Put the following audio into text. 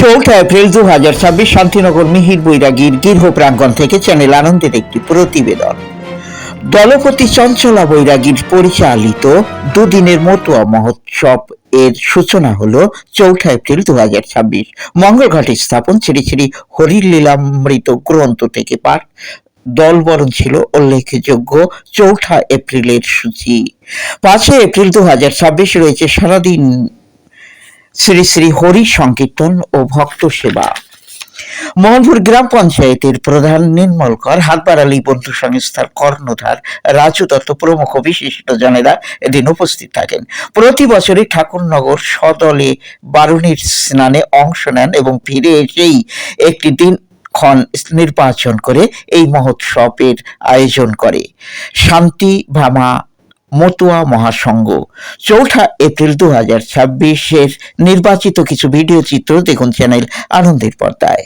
চৌঠা এপ্রিল 2026 শান্তিনগর মিহির বৈরাগীর গৃহ প্রাঙ্গণ থেকে চ্যানেল আনন্দের একটি প্রতিবেদন। দলপতি চঞ্চলা বৈরাগীর পরিচালিত দুদিনের মতুয়া মহোৎসব এর সূচনা হলো চৌঠা এপ্রিল 2026। মঙ্গলঘাটে স্থাপন শ্রী শ্রী হরির লীলামৃত গ্রন্থ থেকে পাঠ। দলবরণ ছিল উল্লেখযোগ্য। চৌঠা এপ্রিলের সূচি 5 এপ্রিল 2026 রয়েছে সারাদিন শ্রী শ্রী হরি সংকীর্তন ও ভক্ত সেবা। মোহনপুর গ্রাম পঞ্চায়েতের প্রধান নির্মল কর, হাতবাড়ালি বন্ধু সংস্থার কর্ণধার রাজু দত্ত প্রমুখ বিশিষ্টজনেরা এদিন উপস্থিত থাকেন। প্রতি বছরই ঠাকুরনগর সদলে বারুণীর স্নানে অংশ নেন এবং ফিরে এসেই একটি দিন নির্বাচন করে এই মহোৎসবের আয়োজন করে শান্তি ভামা মতুয়া মহাসংঘ। চৌঠা এপ্রিল 2026 নির্বাচিত কিছু ভিডিও চিত্র দেখুন চ্যানেল আনন্দের পর্দায়।